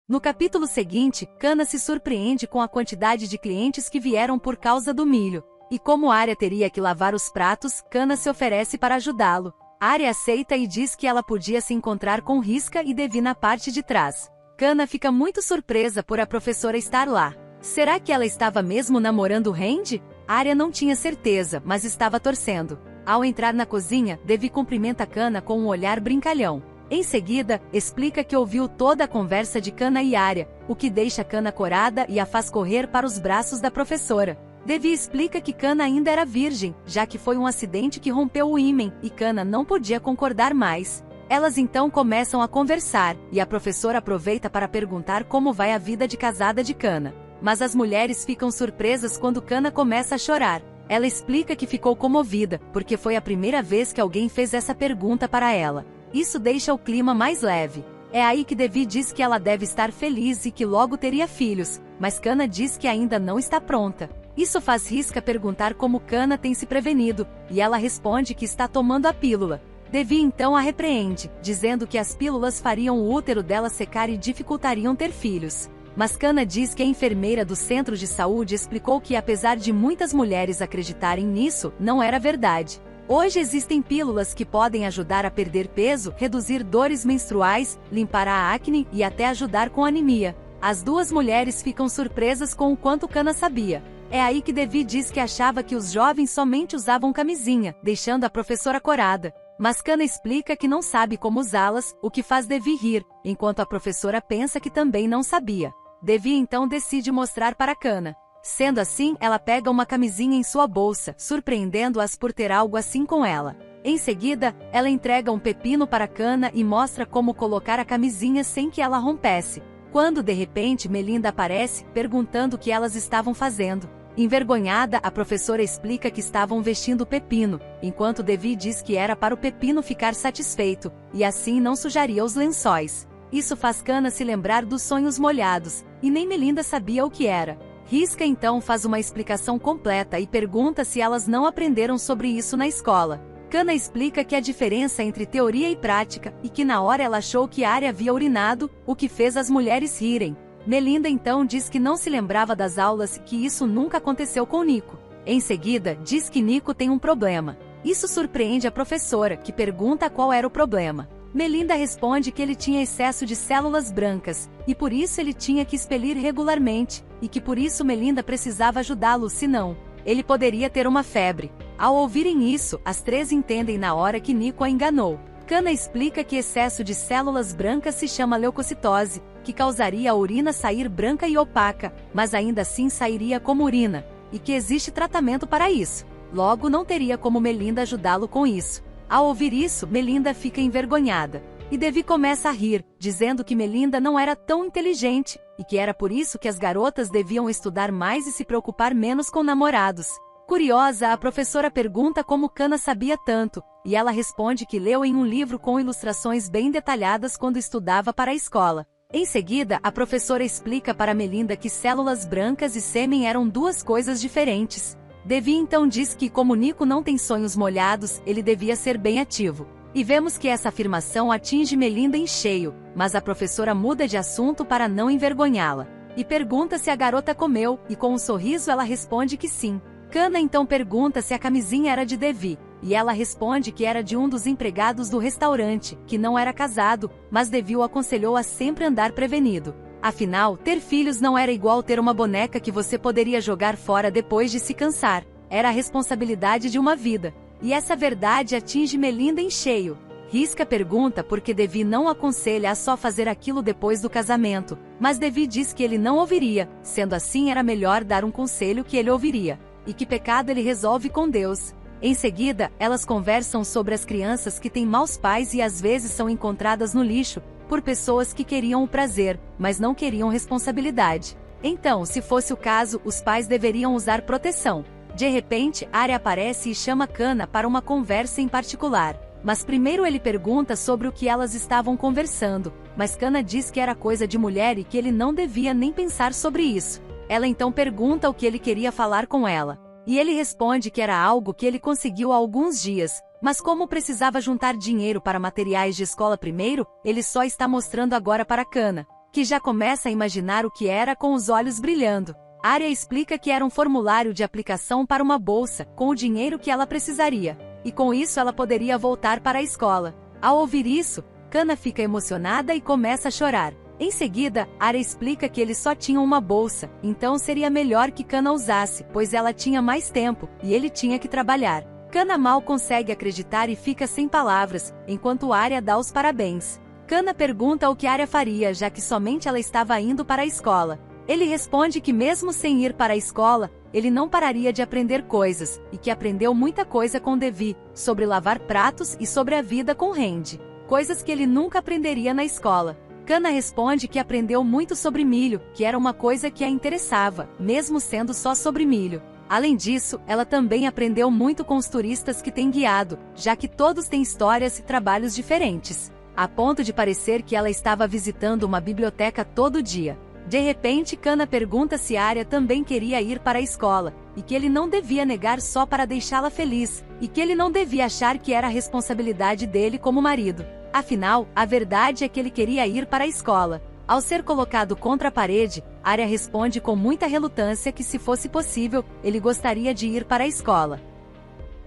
No capítulo seguinte, Kana se surpreende com a quantidade de clientes que vieram por causa do milho. E como Arya teria que lavar os pratos, Kana se oferece para ajudá-lo. Arya aceita e diz que ela podia se encontrar com Hiska e Devi na parte de trás. Kana fica muito surpresa por a professora estar lá. Será que ela estava mesmo namorando Randy? Arya não tinha certeza, mas estava torcendo. Ao entrar na cozinha, Devi cumprimenta Kana com um olhar brincalhão. Em seguida, explica que ouviu toda a conversa de Kana e Arya, o que deixa Kana corada e a faz correr para os braços da professora. Devi explica que Kana ainda era virgem, já que foi um acidente que rompeu o ímen, e Kana não podia concordar mais. Elas então começam a conversar, e a professora aproveita para perguntar como vai a vida de casada de Kana. Mas as mulheres ficam surpresas quando Kana começa a chorar. Ela explica que ficou comovida, porque foi a primeira vez que alguém fez essa pergunta para ela. Isso deixa o clima mais leve. É aí que Devi diz que ela deve estar feliz e que logo teria filhos, mas Kana diz que ainda não está pronta. Isso faz Hiska perguntar como Kana tem se prevenido, e ela responde que está tomando a pílula. Devi então a repreende, dizendo que as pílulas fariam o útero dela secar e dificultariam ter filhos. Mas Kana diz que a enfermeira do centro de saúde explicou que apesar de muitas mulheres acreditarem nisso, não era verdade. Hoje existem pílulas que podem ajudar a perder peso, reduzir dores menstruais, limpar a acne e até ajudar com anemia. As duas mulheres ficam surpresas com o quanto Kana sabia. É aí que Devi diz que achava que os jovens somente usavam camisinha, deixando a professora corada. Mas Kana explica que não sabe como usá-las, o que faz Devi rir, enquanto a professora pensa que também não sabia. Devi então decide mostrar para Kana. Sendo assim, ela pega uma camisinha em sua bolsa, surpreendendo-as por ter algo assim com ela. Em seguida, ela entrega um pepino para Kana e mostra como colocar a camisinha sem que ela rompesse. Quando de repente Melinda aparece, perguntando o que elas estavam fazendo. Envergonhada, a professora explica que estavam vestindo o pepino, enquanto Devi diz que era para o pepino ficar satisfeito, e assim não sujaria os lençóis. Isso faz Kana se lembrar dos sonhos molhados, e nem Melinda sabia o que era. Hiska então faz uma explicação completa e pergunta se elas não aprenderam sobre isso na escola. Kana explica que a diferença entre teoria e prática, e que na hora ela achou que Arya havia urinado, o que fez as mulheres rirem. Melinda então diz que não se lembrava das aulas e que isso nunca aconteceu com Nico. Em seguida, diz que Nico tem um problema. Isso surpreende a professora, que pergunta qual era o problema. Melinda responde que ele tinha excesso de células brancas, e por isso ele tinha que expelir regularmente, e que por isso Melinda precisava ajudá-lo, senão ele poderia ter uma febre. Ao ouvirem isso, as três entendem na hora que Nico a enganou. Kana explica que excesso de células brancas se chama leucocitose, que causaria a urina sair branca e opaca, mas ainda assim sairia como urina, e que existe tratamento para isso. Logo não teria como Melinda ajudá-lo com isso. Ao ouvir isso, Melinda fica envergonhada. E Devi começa a rir, dizendo que Melinda não era tão inteligente, e que era por isso que as garotas deviam estudar mais e se preocupar menos com namorados. Curiosa, a professora pergunta como Kana sabia tanto, e ela responde que leu em um livro com ilustrações bem detalhadas quando estudava para a escola. Em seguida, a professora explica para Melinda que células brancas e sêmen eram duas coisas diferentes. Devi então diz que como Nico não tem sonhos molhados, ele devia ser bem ativo. E vemos que essa afirmação atinge Melinda em cheio, mas a professora muda de assunto para não envergonhá-la. E pergunta se a garota comeu, e com um sorriso ela responde que sim. Kana então pergunta se a camisinha era de Devi, e ela responde que era de um dos empregados do restaurante, que não era casado, mas Devi o aconselhou a sempre andar prevenido. Afinal, ter filhos não era igual ter uma boneca que você poderia jogar fora depois de se cansar. Era a responsabilidade de uma vida. E essa verdade atinge Melinda em cheio. Hiska pergunta por que Devi não aconselha a só fazer aquilo depois do casamento, mas Devi diz que ele não ouviria, sendo assim era melhor dar um conselho que ele ouviria. E que pecado ele resolve com Deus. Em seguida, elas conversam sobre as crianças que têm maus pais e às vezes são encontradas no lixo, por pessoas que queriam o prazer, mas não queriam responsabilidade. Então, se fosse o caso, os pais deveriam usar proteção. De repente, Arya aparece e chama Kana para uma conversa em particular. Mas primeiro ele pergunta sobre o que elas estavam conversando, mas Kana diz que era coisa de mulher e que ele não devia nem pensar sobre isso. Ela então pergunta o que ele queria falar com ela. E ele responde que era algo que ele conseguiu há alguns dias, mas como precisava juntar dinheiro para materiais de escola primeiro, ele só está mostrando agora para Kana. que já começa a imaginar o que era com os olhos brilhando. Arya explica que era um formulário de aplicação para uma bolsa, com o dinheiro que ela precisaria. E com isso ela poderia voltar para a escola. Ao ouvir isso, Kana fica emocionada e começa a chorar. Em seguida, Arya explica que eles só tinham uma bolsa, então seria melhor que Kana usasse, pois ela tinha mais tempo, e ele tinha que trabalhar. Kana mal consegue acreditar e fica sem palavras, enquanto Arya dá os parabéns. Kana pergunta o que Arya faria, já que somente ela estava indo para a escola. Ele responde que mesmo sem ir para a escola, ele não pararia de aprender coisas, e que aprendeu muita coisa com Devi, sobre lavar pratos e sobre a vida com Randy. Coisas que ele nunca aprenderia na escola. Kana responde que aprendeu muito sobre milho, que era uma coisa que a interessava, mesmo sendo só sobre milho. Além disso, ela também aprendeu muito com os turistas que tem guiado, já que todos têm histórias e trabalhos diferentes, a ponto de parecer que ela estava visitando uma biblioteca todo dia. De repente, Kana pergunta se Arya também queria ir para a escola, e que ele não devia negar só para deixá-la feliz, e que ele não devia achar que era a responsabilidade dele como marido. Afinal, a verdade é que ele queria ir para a escola. Ao ser colocado contra a parede, Arya responde com muita relutância que se fosse possível, ele gostaria de ir para a escola.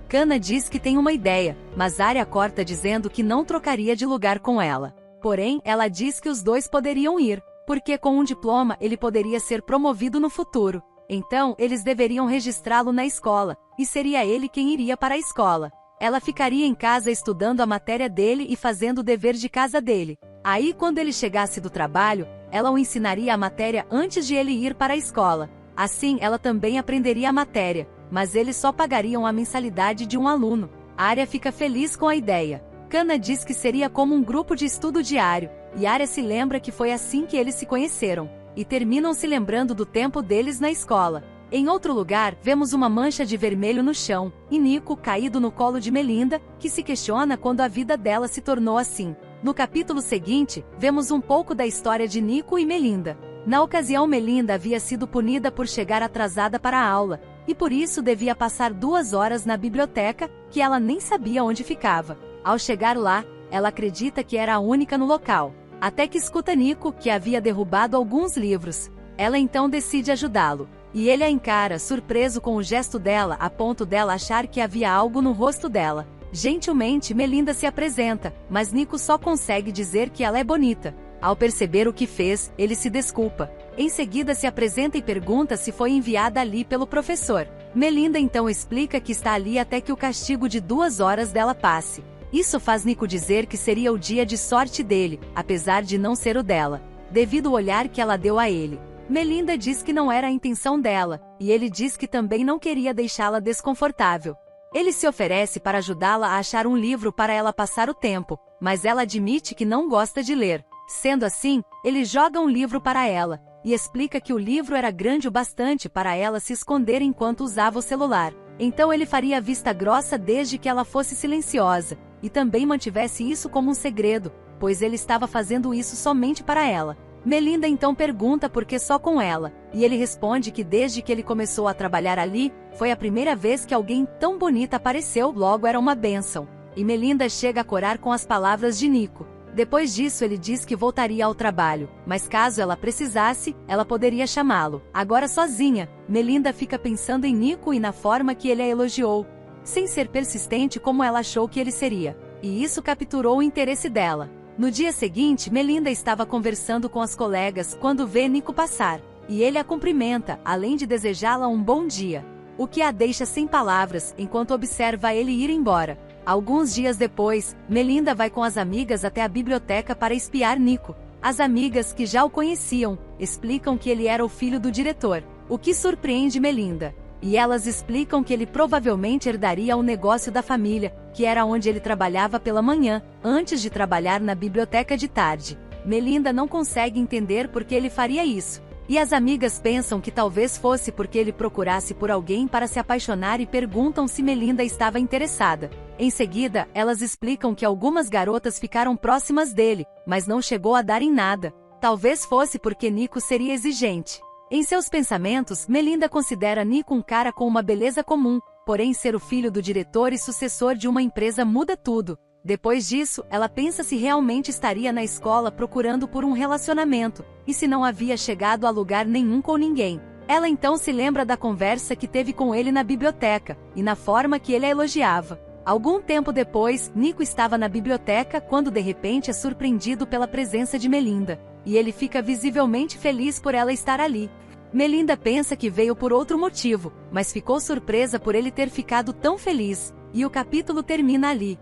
Kana diz que tem uma ideia, mas Arya corta dizendo que não trocaria de lugar com ela. Porém, ela diz que os dois poderiam ir, porque com um diploma ele poderia ser promovido no futuro. Então, eles deveriam registrá-lo na escola, e seria ele quem iria para a escola. Ela ficaria em casa estudando a matéria dele e fazendo o dever de casa dele. Aí, quando ele chegasse do trabalho, ela o ensinaria a matéria antes de ele ir para a escola. Assim, ela também aprenderia a matéria, mas eles só pagariam a mensalidade de um aluno. Arya fica feliz com a ideia. Kana diz que seria como um grupo de estudo diário, e Arya se lembra que foi assim que eles se conheceram, e terminam se lembrando do tempo deles na escola. Em outro lugar, vemos uma mancha de vermelho no chão, e Nico caído no colo de Melinda, que se questiona quando a vida dela se tornou assim. No capítulo seguinte, vemos um pouco da história de Nico e Melinda. Na ocasião, Melinda havia sido punida por chegar atrasada para a aula, e por isso devia passar 2 horas na biblioteca, que ela nem sabia onde ficava. Ao chegar lá, ela acredita que era a única no local, até que escuta Nico, que havia derrubado alguns livros. Ela então decide ajudá-lo, e ele a encara, surpreso com o gesto dela, a ponto dela achar que havia algo no rosto dela. Gentilmente, Melinda se apresenta, mas Nico só consegue dizer que ela é bonita. Ao perceber o que fez, ele se desculpa. Em seguida se apresenta e pergunta se foi enviada ali pelo professor. Melinda então explica que está ali até que o castigo de 2 horas dela passe. Isso faz Nico dizer que seria o dia de sorte dele, apesar de não ser o dela, devido ao olhar que ela deu a ele. Melinda diz que não era a intenção dela, e ele diz que também não queria deixá-la desconfortável. Ele se oferece para ajudá-la a achar um livro para ela passar o tempo, mas ela admite que não gosta de ler. Sendo assim, ele joga um livro para ela, e explica que o livro era grande o bastante para ela se esconder enquanto usava o celular. Então ele faria vista grossa desde que ela fosse silenciosa, e também mantivesse isso como um segredo, pois ele estava fazendo isso somente para ela. Melinda então pergunta por que só com ela, e ele responde que desde que ele começou a trabalhar ali, foi a primeira vez que alguém tão bonita apareceu, logo era uma bênção. E Melinda chega a corar com as palavras de Nico. Depois disso ele diz que voltaria ao trabalho, mas caso ela precisasse, ela poderia chamá-lo. Agora sozinha, Melinda fica pensando em Nico e na forma que ele a elogiou, sem ser persistente como ela achou que ele seria. E isso capturou o interesse dela. No dia seguinte, Melinda estava conversando com as colegas quando vê Nico passar, e ele a cumprimenta, além de desejá-la um bom dia, o que a deixa sem palavras enquanto observa ele ir embora. Alguns dias depois, Melinda vai com as amigas até a biblioteca para espiar Nico. As amigas, que já o conheciam, explicam que ele era o filho do diretor, o que surpreende Melinda. E elas explicam que ele provavelmente herdaria o negócio da família, que era onde ele trabalhava pela manhã, antes de trabalhar na biblioteca de tarde. Melinda não consegue entender por que ele faria isso. E as amigas pensam que talvez fosse porque ele procurasse por alguém para se apaixonar e perguntam se Melinda estava interessada. Em seguida, elas explicam que algumas garotas ficaram próximas dele, mas não chegou a dar em nada. Talvez fosse porque Nico seria exigente. Em seus pensamentos, Melinda considera Nico um cara com uma beleza comum, porém ser o filho do diretor e sucessor de uma empresa muda tudo. Depois disso, ela pensa se realmente estaria na escola procurando por um relacionamento, e se não havia chegado a lugar nenhum com ninguém. Ela então se lembra da conversa que teve com ele na biblioteca, e na forma que ele a elogiava. Algum tempo depois, Nico estava na biblioteca quando de repente é surpreendido pela presença de Melinda, e ele fica visivelmente feliz por ela estar ali. Melinda pensa que veio por outro motivo, mas ficou surpresa por ele ter ficado tão feliz, e o capítulo termina ali.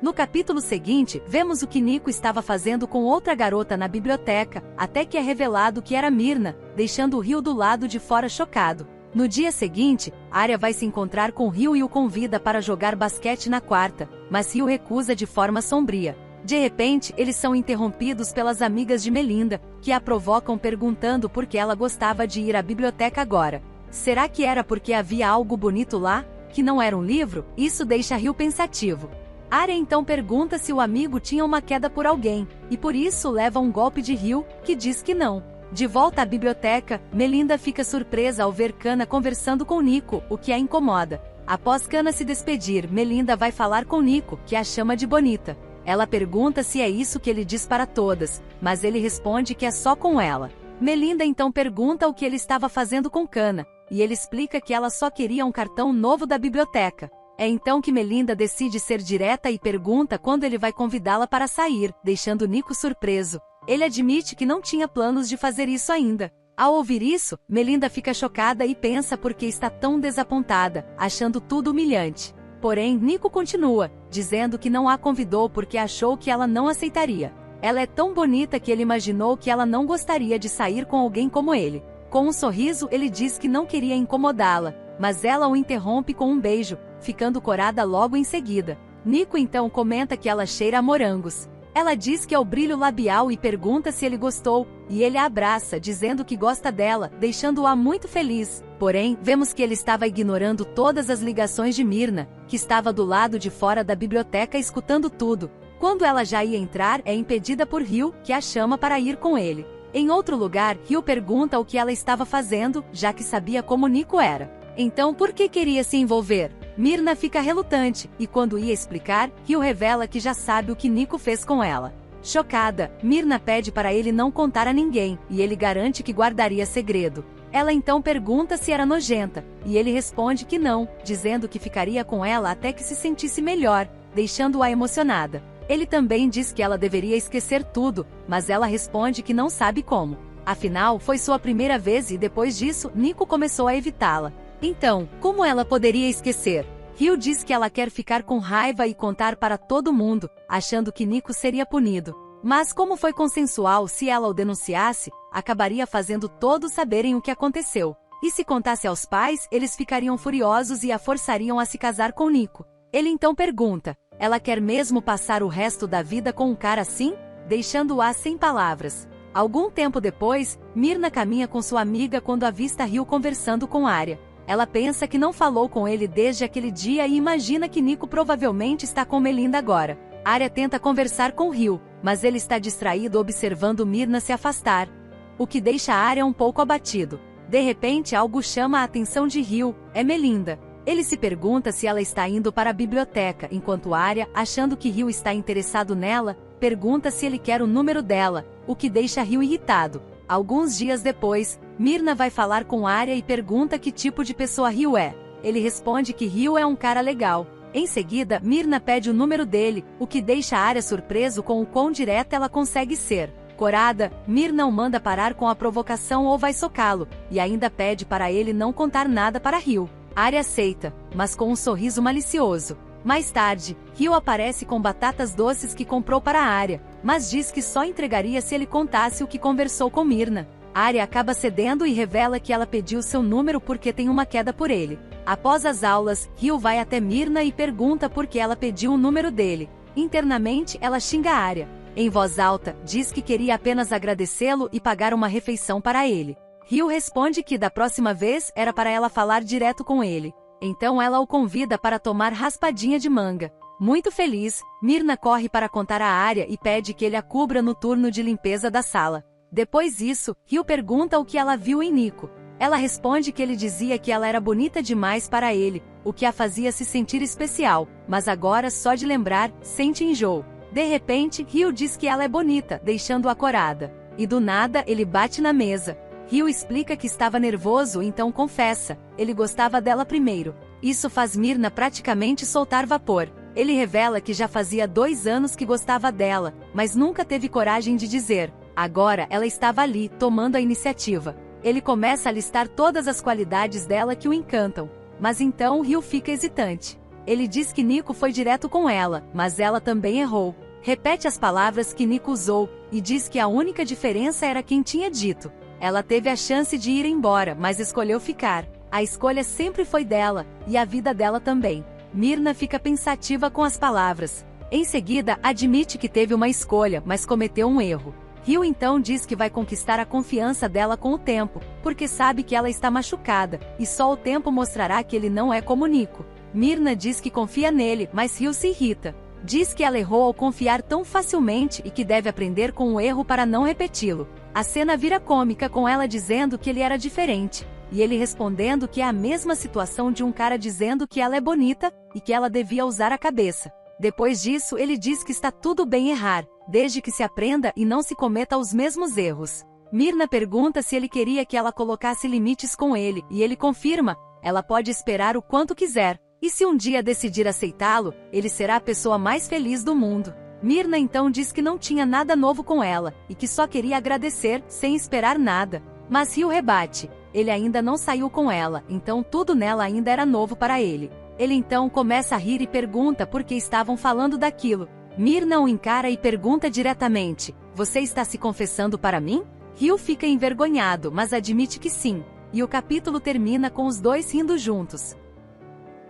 No capítulo seguinte, vemos o que Nico estava fazendo com outra garota na biblioteca, até que é revelado que era Myrna, deixando o Rio do lado de fora chocado. No dia seguinte, Arya vai se encontrar com Rio e o convida para jogar basquete na quarta, mas Rio recusa de forma sombria. De repente, eles são interrompidos pelas amigas de Melinda, que a provocam perguntando por que ela gostava de ir à biblioteca agora. Será que era porque havia algo bonito lá, que não era um livro? Isso deixa Rio pensativo. Arya então pergunta se o amigo tinha uma queda por alguém, e por isso leva um golpe de Rio, que diz que não. De volta à biblioteca, Melinda fica surpresa ao ver Kana conversando com Nico, o que a incomoda. Após Kana se despedir, Melinda vai falar com Nico, que a chama de bonita. Ela pergunta se é isso que ele diz para todas, mas ele responde que é só com ela. Melinda então pergunta o que ele estava fazendo com Kana, e ele explica que ela só queria um cartão novo da biblioteca. É então que Melinda decide ser direta e pergunta quando ele vai convidá-la para sair, deixando Nico surpreso. Ele admite que não tinha planos de fazer isso ainda. Ao ouvir isso, Melinda fica chocada e pensa por que está tão desapontada, achando tudo humilhante. Porém, Nico continua, dizendo que não a convidou porque achou que ela não aceitaria. Ela é tão bonita que ele imaginou que ela não gostaria de sair com alguém como ele. Com um sorriso, ele diz que não queria incomodá-la, mas ela o interrompe com um beijo, ficando corada logo em seguida. Nico então comenta que ela cheira a morangos. Ela diz que é o brilho labial e pergunta se ele gostou, e ele a abraça, dizendo que gosta dela, deixando-a muito feliz. Porém, vemos que ele estava ignorando todas as ligações de Myrna, que estava do lado de fora da biblioteca escutando tudo. Quando ela já ia entrar, é impedida por Rio, que a chama para ir com ele. Em outro lugar, Rio pergunta o que ela estava fazendo, já que sabia como Nico era. Então por que queria se envolver? Myrna fica relutante, e quando ia explicar, Rio revela que já sabe o que Nico fez com ela. Chocada, Myrna pede para ele não contar a ninguém, e ele garante que guardaria segredo. Ela então pergunta se era nojenta, e ele responde que não, dizendo que ficaria com ela até que se sentisse melhor, deixando-a emocionada. Ele também diz que ela deveria esquecer tudo, mas ela responde que não sabe como. Afinal, foi sua primeira vez e depois disso, Nico começou a evitá-la. Então, como ela poderia esquecer? Rio diz que ela quer ficar com raiva e contar para todo mundo, achando que Nico seria punido. Mas como foi consensual, se ela o denunciasse, acabaria fazendo todos saberem o que aconteceu. E se contasse aos pais, eles ficariam furiosos e a forçariam a se casar com Nico. Ele então pergunta, ela quer mesmo passar o resto da vida com um cara assim? Deixando-a sem palavras. Algum tempo depois, Myrna caminha com sua amiga quando avista Rio conversando com Arya. Ela pensa que não falou com ele desde aquele dia e imagina que Nico provavelmente está com Melinda agora. Arya tenta conversar com Rio, mas ele está distraído observando Myrna se afastar, o que deixa Arya um pouco abatido. De repente algo chama a atenção de Rio, é Melinda. Ele se pergunta se ela está indo para a biblioteca, enquanto Arya, achando que Rio está interessado nela, pergunta se ele quer o número dela, o que deixa Rio irritado. Alguns dias depois, Myrna vai falar com Arya e pergunta que tipo de pessoa Rio é. Ele responde que Rio é um cara legal. Em seguida, Myrna pede o número dele, o que deixa Arya surpreso com o quão direta ela consegue ser. Corada, Myrna o manda parar com a provocação ou vai socá-lo, e ainda pede para ele não contar nada para Rio. Arya aceita, mas com um sorriso malicioso. Mais tarde, Rio aparece com batatas doces que comprou para Arya, mas diz que só entregaria se ele contasse o que conversou com Myrna. Arya acaba cedendo e revela que ela pediu seu número porque tem uma queda por ele. Após as aulas, Rio vai até Myrna e pergunta por que ela pediu o número dele. Internamente, ela xinga Arya. Em voz alta, diz que queria apenas agradecê-lo e pagar uma refeição para ele. Rio responde que da próxima vez era para ela falar direto com ele. Então ela o convida para tomar raspadinha de manga. Muito feliz, Myrna corre para contar a Arya e pede que ele a cubra no turno de limpeza da sala. Depois disso, Rio pergunta o que ela viu em Nico. Ela responde que ele dizia que ela era bonita demais para ele, o que a fazia se sentir especial, mas agora só de lembrar, sente enjoo. De repente, Ryu diz que ela é bonita, deixando-a corada. E do nada, ele bate na mesa. Ryu explica que estava nervoso, então confessa, ele gostava dela primeiro. Isso faz Myrna praticamente soltar vapor. Ele revela que já fazia 2 anos que gostava dela, mas nunca teve coragem de dizer. Agora ela estava ali, tomando a iniciativa. Ele começa a listar todas as qualidades dela que o encantam. Mas então Ryu fica hesitante. Ele diz que Nico foi direto com ela, mas ela também errou. Repete as palavras que Nico usou, e diz que a única diferença era quem tinha dito. Ela teve a chance de ir embora, mas escolheu ficar. A escolha sempre foi dela, e a vida dela também. Myrna fica pensativa com as palavras. Em seguida, admite que teve uma escolha, mas cometeu um erro. Ryu então diz que vai conquistar a confiança dela com o tempo, porque sabe que ela está machucada, e só o tempo mostrará que ele não é como Nico. Myrna diz que confia nele, mas Ryu se irrita. Diz que ela errou ao confiar tão facilmente e que deve aprender com o erro para não repeti-lo. A cena vira cômica com ela dizendo que ele era diferente, e ele respondendo que é a mesma situação de um cara dizendo que ela é bonita, e que ela devia usar a cabeça. Depois disso, ele diz que está tudo bem errar, desde que se aprenda e não se cometa os mesmos erros. Myrna pergunta se ele queria que ela colocasse limites com ele, e ele confirma, ela pode esperar o quanto quiser. E se um dia decidir aceitá-lo, ele será a pessoa mais feliz do mundo. Myrna então diz que não tinha nada novo com ela, e que só queria agradecer, sem esperar nada. Mas Ryu rebate. Ele ainda não saiu com ela, então tudo nela ainda era novo para ele. Ele então começa a rir e pergunta por que estavam falando daquilo. Myrna o encara e pergunta diretamente, você está se confessando para mim? Ryu fica envergonhado, mas admite que sim. E o capítulo termina com os dois rindo juntos.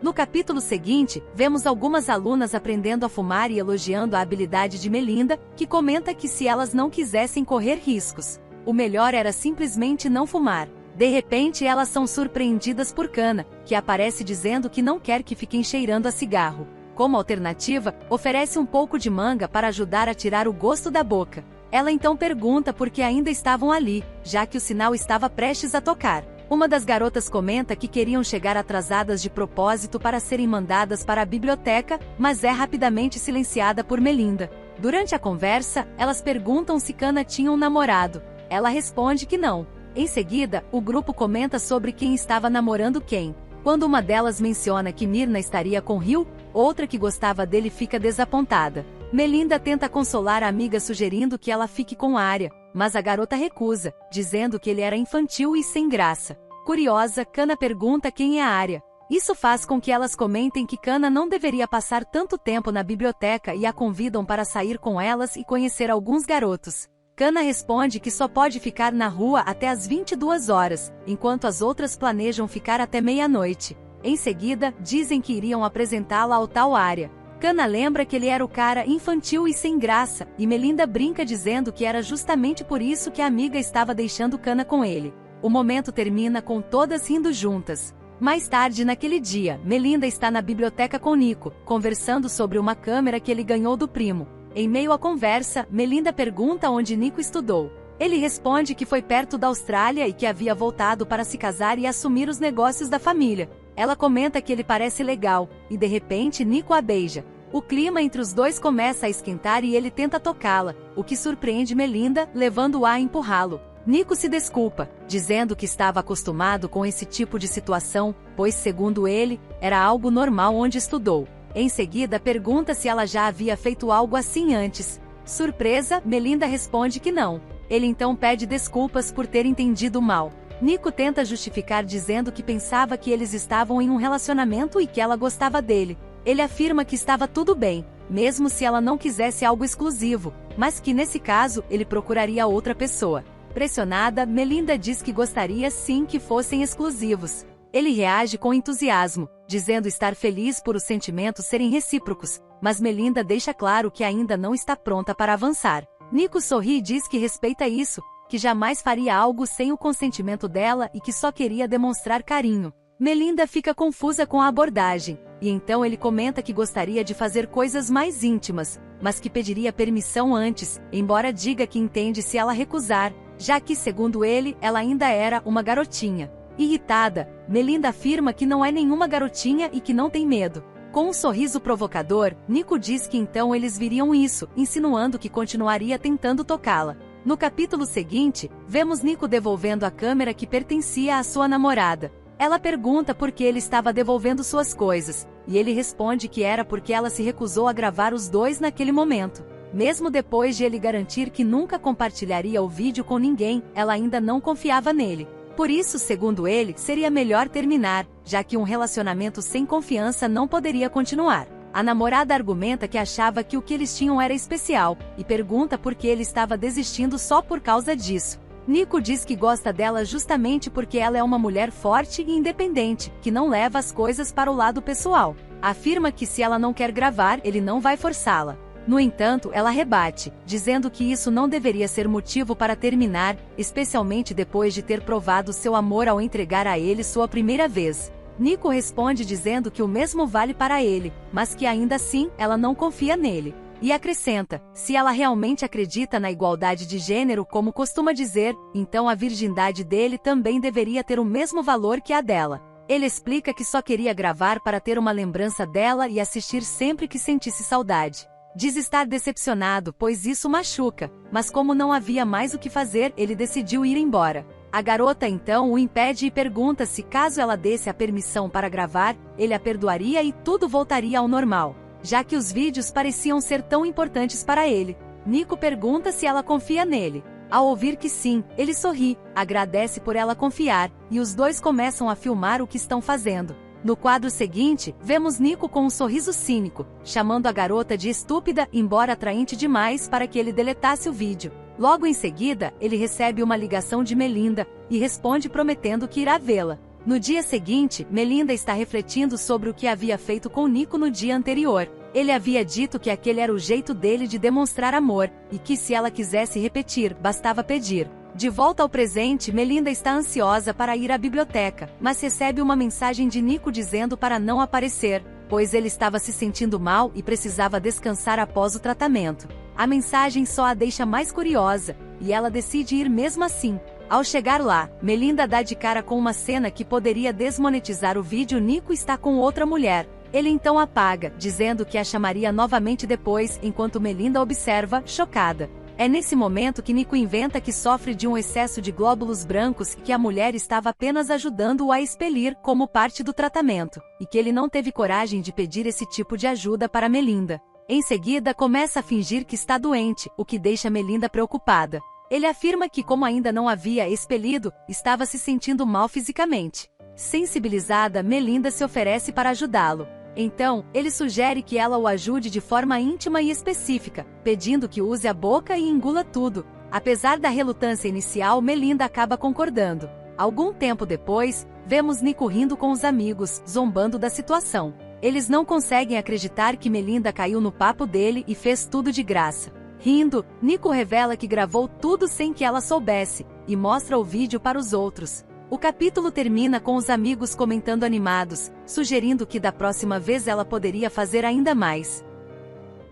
No capítulo seguinte, vemos algumas alunas aprendendo a fumar e elogiando a habilidade de Melinda, que comenta que se elas não quisessem correr riscos, o melhor era simplesmente não fumar. De repente elas são surpreendidas por Kana, que aparece dizendo que não quer que fiquem cheirando a cigarro. Como alternativa, oferece um pouco de manga para ajudar a tirar o gosto da boca. Ela então pergunta por que ainda estavam ali, já que o sinal estava prestes a tocar. Uma das garotas comenta que queriam chegar atrasadas de propósito para serem mandadas para a biblioteca, mas é rapidamente silenciada por Melinda. Durante a conversa, elas perguntam se Kana tinha um namorado. Ela responde que não. Em seguida, o grupo comenta sobre quem estava namorando quem. Quando uma delas menciona que Myrna estaria com Ryu, outra que gostava dele fica desapontada. Melinda tenta consolar a amiga sugerindo que ela fique com Arya, mas a garota recusa, dizendo que ele era infantil e sem graça. Curiosa, Kana pergunta quem é Arya. Isso faz com que elas comentem que Kana não deveria passar tanto tempo na biblioteca e a convidam para sair com elas e conhecer alguns garotos. Kana responde que só pode ficar na rua até às 22 horas, enquanto as outras planejam ficar até meia-noite. Em seguida, dizem que iriam apresentá-la ao tal Arya. Kana lembra que ele era o cara infantil e sem graça, e Melinda brinca dizendo que era justamente por isso que a amiga estava deixando Kana com ele. O momento termina com todas rindo juntas. Mais tarde naquele dia, Melinda está na biblioteca com Nico, conversando sobre uma câmera que ele ganhou do primo. Em meio à conversa, Melinda pergunta onde Nico estudou. Ele responde que foi perto da Austrália e que havia voltado para se casar e assumir os negócios da família. Ela comenta que ele parece legal, e de repente Nico a beija. O clima entre os dois começa a esquentar e ele tenta tocá-la, o que surpreende Melinda, levando-a a empurrá-lo. Nico se desculpa, dizendo que estava acostumado com esse tipo de situação, pois segundo ele, era algo normal onde estudou. Em seguida pergunta se ela já havia feito algo assim antes. Surpresa, Melinda responde que não. Ele então pede desculpas por ter entendido mal. Nico tenta justificar dizendo que pensava que eles estavam em um relacionamento e que ela gostava dele. Ele afirma que estava tudo bem, mesmo se ela não quisesse algo exclusivo, mas que nesse caso ele procuraria outra pessoa. Pressionada, Melinda diz que gostaria sim que fossem exclusivos. Ele reage com entusiasmo, dizendo estar feliz por os sentimentos serem recíprocos, mas Melinda deixa claro que ainda não está pronta para avançar. Nico sorri e diz que respeita isso, que jamais faria algo sem o consentimento dela e que só queria demonstrar carinho. Melinda fica confusa com a abordagem, e então ele comenta que gostaria de fazer coisas mais íntimas, mas que pediria permissão antes, embora diga que entende se ela recusar, já que, segundo ele, ela ainda era uma garotinha. Irritada, Melinda afirma que não é nenhuma garotinha e que não tem medo. Com um sorriso provocador, Nico diz que então eles viriam isso, insinuando que continuaria tentando tocá-la. No capítulo seguinte, vemos Nico devolvendo a câmera que pertencia à sua namorada. Ela pergunta por que ele estava devolvendo suas coisas, e ele responde que era porque ela se recusou a gravar os dois naquele momento. Mesmo depois de ele garantir que nunca compartilharia o vídeo com ninguém, ela ainda não confiava nele. Por isso, segundo ele, seria melhor terminar, já que um relacionamento sem confiança não poderia continuar. A namorada argumenta que achava que o que eles tinham era especial, e pergunta por que ele estava desistindo só por causa disso. Nico diz que gosta dela justamente porque ela é uma mulher forte e independente, que não leva as coisas para o lado pessoal. Afirma que se ela não quer gravar, ele não vai forçá-la. No entanto, ela rebate, dizendo que isso não deveria ser motivo para terminar, especialmente depois de ter provado seu amor ao entregar a ele sua primeira vez. Nico responde dizendo que o mesmo vale para ele, mas que ainda assim, ela não confia nele. E acrescenta, se ela realmente acredita na igualdade de gênero como costuma dizer, então a virgindade dele também deveria ter o mesmo valor que a dela. Ele explica que só queria gravar para ter uma lembrança dela e assistir sempre que sentisse saudade. Diz estar decepcionado, pois isso machuca, mas como não havia mais o que fazer, ele decidiu ir embora. A garota então o impede e pergunta se caso ela desse a permissão para gravar, ele a perdoaria e tudo voltaria ao normal, já que os vídeos pareciam ser tão importantes para ele. Nico pergunta se ela confia nele. Ao ouvir que sim, ele sorri, agradece por ela confiar, e os dois começam a filmar o que estão fazendo. No quadro seguinte, vemos Nico com um sorriso cínico, chamando a garota de estúpida, embora atraente demais para que ele deletasse o vídeo. Logo em seguida, ele recebe uma ligação de Melinda, e responde prometendo que irá vê-la. No dia seguinte, Melinda está refletindo sobre o que havia feito com Nico no dia anterior. Ele havia dito que aquele era o jeito dele de demonstrar amor, e que se ela quisesse repetir, bastava pedir. De volta ao presente, Melinda está ansiosa para ir à biblioteca, mas recebe uma mensagem de Nico dizendo para não aparecer, pois ele estava se sentindo mal e precisava descansar após o tratamento. A mensagem só a deixa mais curiosa, e ela decide ir mesmo assim. Ao chegar lá, Melinda dá de cara com uma cena que poderia desmonetizar o vídeo. Nico está com outra mulher. Ele então apaga, dizendo que a chamaria novamente depois, enquanto Melinda observa, chocada. É nesse momento que Nico inventa que sofre de um excesso de glóbulos brancos e que a mulher estava apenas ajudando-o a expelir como parte do tratamento, e que ele não teve coragem de pedir esse tipo de ajuda para Melinda. Em seguida, começa a fingir que está doente, o que deixa Melinda preocupada. Ele afirma que, como ainda não havia expelido, estava se sentindo mal fisicamente. Sensibilizada, Melinda se oferece para ajudá-lo. Então, ele sugere que ela o ajude de forma íntima e específica, pedindo que use a boca e engula tudo. Apesar da relutância inicial, Melinda acaba concordando. Algum tempo depois, vemos Nico rindo com os amigos, zombando da situação. Eles não conseguem acreditar que Melinda caiu no papo dele e fez tudo de graça. Rindo, Nico revela que gravou tudo sem que ela soubesse, e mostra o vídeo para os outros. O capítulo termina com os amigos comentando animados, sugerindo que da próxima vez ela poderia fazer ainda mais.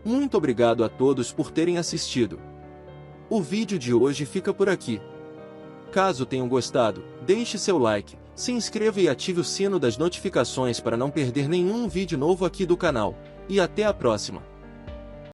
Muito obrigado a todos por terem assistido. O vídeo de hoje fica por aqui. Caso tenham gostado, deixe seu like, se inscreva e ative o sino das notificações para não perder nenhum vídeo novo aqui do canal. E até a próxima!